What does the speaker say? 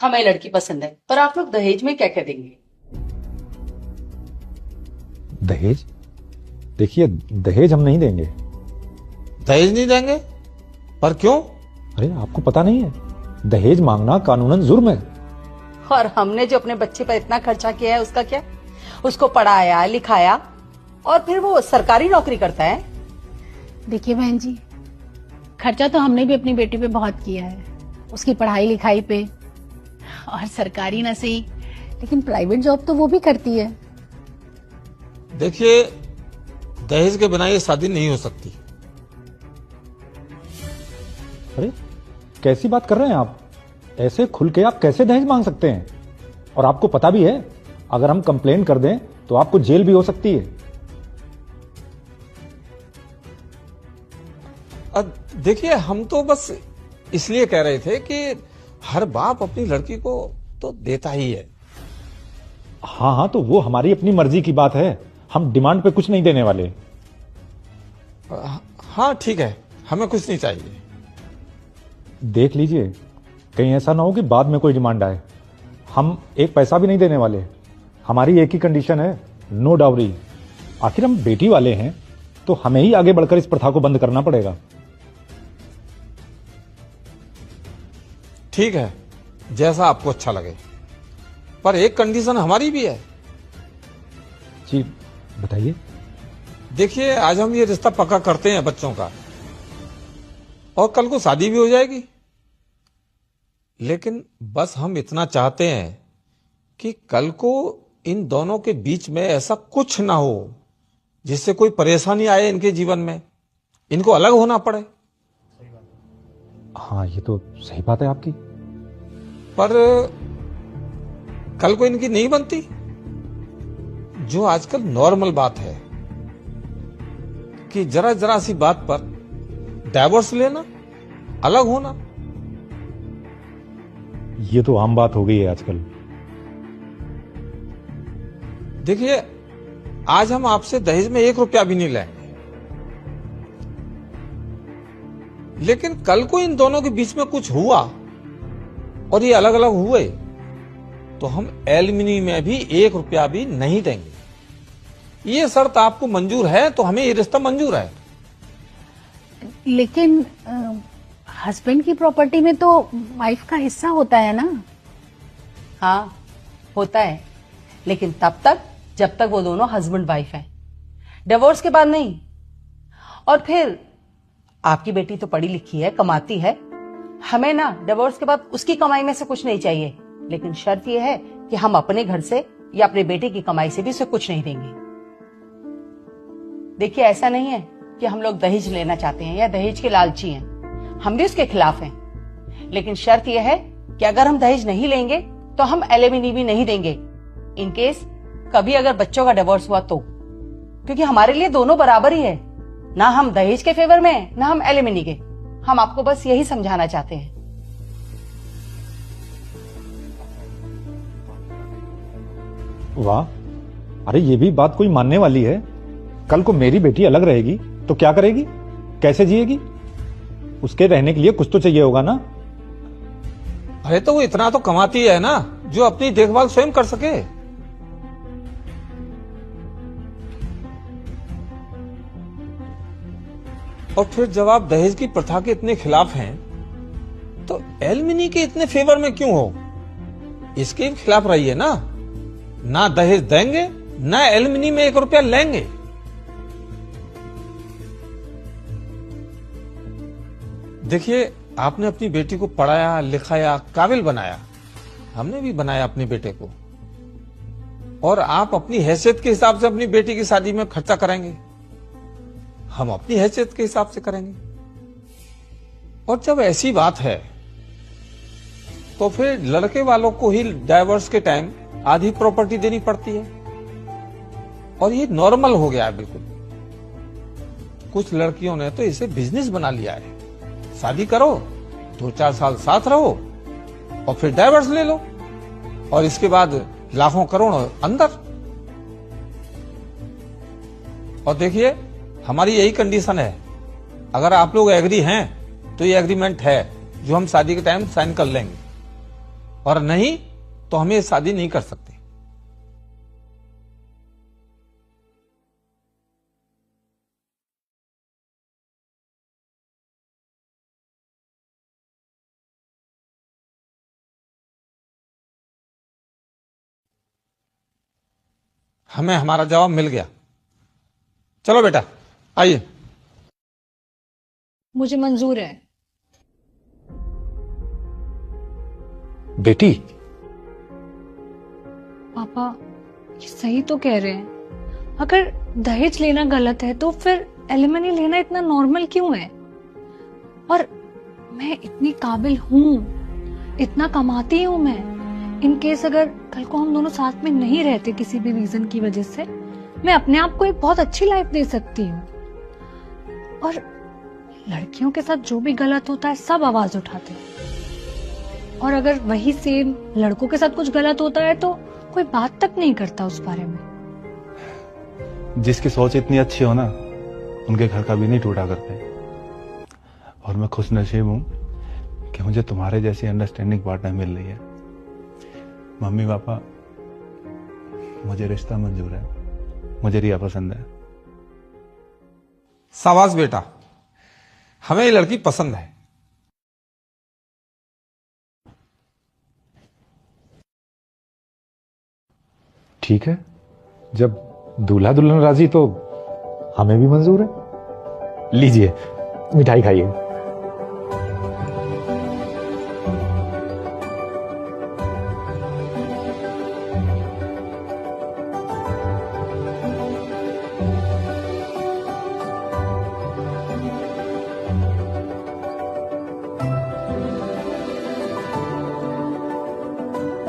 हमें लड़की पसंद है, पर आप लोग दहेज में क्या क्या देंगे? दहेज? देखिए, दहेज हम नहीं देंगे। दहेज नहीं देंगे? पर क्यों? अरे आपको पता नहीं है, दहेज मांगना कानूनन जुर्म है। और हमने जो अपने बच्चे पर इतना खर्चा किया है उसका क्या? उसको पढ़ाया लिखाया और फिर वो सरकारी नौकरी करता है। देखिए बहन जी, खर्चा तो हमने भी अपनी बेटी पे बहुत किया है, उसकी पढ़ाई लिखाई पे। और सरकारी ना सही, लेकिन प्राइवेट जॉब तो वो भी करती है। देखिए, दहेज के बिना ये शादी नहीं हो सकती। अरे कैसी बात कर रहे हैं आप? ऐसे खुल के आप कैसे दहेज मांग सकते हैं? और आपको पता भी है, अगर हम कंप्लेन कर दें तो आपको जेल भी हो सकती है। अब देखिए, हम तो बस इसलिए कह रहे थे कि हर बाप अपनी लड़की को तो देता ही है। हाँ हाँ, तो वो हमारी अपनी मर्जी की बात है, हम डिमांड पे कुछ नहीं देने वाले। हाँ ठीक है, हमें कुछ नहीं चाहिए। देख लीजिए, कहीं ऐसा ना हो कि बाद में कोई डिमांड आए। हम एक पैसा भी नहीं देने वाले। हमारी एक ही कंडीशन है, नो डाउरी। आखिर हम बेटी वाले हैं, तो हमें ही आगे बढ़कर इस प्रथा को बंद करना पड़ेगा। ठीक है, जैसा आपको अच्छा लगे, पर एक कंडीशन हमारी भी है। जी बताइए। देखिए, आज हम ये रिश्ता पक्का करते हैं बच्चों का, और कल को शादी भी हो जाएगी। लेकिन बस हम इतना चाहते हैं कि कल को इन दोनों के बीच में ऐसा कुछ ना हो जिससे कोई परेशानी आए इनके जीवन में, इनको अलग होना पड़े। हाँ, ये तो सही बात है आपकी। पर कल को इनकी नहीं बनती, जो आजकल नॉर्मल बात है कि जरा जरा सी बात पर डाइवोर्स लेना, अलग होना। ये तो आम बात हो गई है आजकल। देखिए, आज हम आपसे दहेज में 1 रुपया भी नहीं लेंगे, लेकिन कल को इन दोनों के बीच में कुछ हुआ और ये अलग अलग हुए तो हम एलिमनी में भी 1 रुपया भी नहीं देंगे। ये शर्त आपको मंजूर है तो हमें ये रिश्ता मंजूर है। लेकिन हस्बैंड की प्रॉपर्टी में तो वाइफ का हिस्सा होता है ना? हाँ होता है, लेकिन तब तक जब तक वो दोनों हस्बैंड वाइफ हैं, डिवोर्स के बाद नहीं। और फिर आपकी बेटी तो पढ़ी लिखी है, कमाती है, हमें ना डिवोर्स के बाद उसकी कमाई में से कुछ नहीं चाहिए। लेकिन शर्त यह है कि हम अपने घर से या अपने बेटे की कमाई से भी उसे कुछ नहीं देंगे। देखिए, ऐसा नहीं है कि हम लोग दहेज लेना चाहते हैं या दहेज के लालची हैं, हम भी उसके खिलाफ हैं। लेकिन शर्त यह है कि अगर हम दहेज नहीं लेंगे तो हम एलिमनी भी नहीं देंगे, इन केस कभी अगर बच्चों का डिवोर्स हुआ तो। क्योंकि हमारे लिए दोनों बराबर ही है, ना हम दहेज के फेवर में हैं, ना हम एलिमनी के। हम आपको बस यही समझाना चाहते हैं। वाह, अरे ये भी बात कोई मानने वाली है। कल को मेरी बेटी अलग रहेगी तो क्या करेगी, कैसे जिएगी? उसके रहने के लिए कुछ तो चाहिए होगा ना। अरे तो वो इतना तो कमाती है ना, जो अपनी देखभाल स्वयं कर सके। और फिर जब आप दहेज की प्रथा के इतने खिलाफ हैं, तो एलिमनी के इतने फेवर में क्यों हो? इसके खिलाफ रहिए ना। ना दहेज देंगे, ना एलिमनी में 1 रुपया लेंगे। देखिए, आपने अपनी बेटी को पढ़ाया लिखाया, काबिल बनाया, हमने भी बनाया अपने बेटे को। और आप अपनी हैसियत के हिसाब से अपनी बेटी की शादी में खर्चा करेंगे, हम अपनी हैसियत के हिसाब से करेंगे। और जब ऐसी बात है तो फिर लड़के वालों को ही डाइवोर्स के टाइम आधी प्रॉपर्टी देनी पड़ती है, और ये नॉर्मल हो गया है बिल्कुल। कुछ लड़कियों ने तो इसे बिजनेस बना लिया है। शादी करो, 2-4 साल साथ रहो और फिर डाइवोर्स ले लो, और इसके बाद लाखों करोड़ों अंदर। और देखिए, हमारी यही कंडीशन है। अगर आप लोग एग्री हैं तो ये एग्रीमेंट है जो हम शादी के टाइम साइन कर लेंगे। और नहीं तो हम ये शादी नहीं कर सकते। हमें हमारा जवाब मिल गया। चलो बेटा आइए। मुझे मंजूर है। बेटी, पापा ये सही तो कह रहे हैं। अगर दहेज लेना गलत है तो फिर एलिमनी लेना इतना नॉर्मल क्यों है? और मैं इतनी काबिल हूँ, इतना कमाती हूँ मैं। इन केस अगर कल को हम दोनों साथ में नहीं रहते किसी भी रीजन की वजह से, मैं अपने आप को एक बहुत अच्छी लाइफ दे सकती हूँ। और लड़कियों के साथ जो भी गलत होता है सब आवाज उठाते हैं, और अगर वही सेम लड़कों के साथ कुछ गलत होता है तो कोई बात तक नहीं करता उस बारे में। जिसकी सोच इतनी अच्छी हो ना, उनके घर का भी नहीं टूटा करते। और मैं खुश नसीब हूं कि मुझे तुम्हारे जैसी अंडरस्टैंडिंग पार्टनर मिल रही है। मम्मी पापा, मुझे रिश्ता मंजूर है, मुझे रिया पसंद है। शाबाश बेटा, हमें ये लड़की पसंद है। ठीक है, जब दूल्हा दुल्हन राजी तो हमें भी मंजूर है। लीजिए मिठाई खाइए।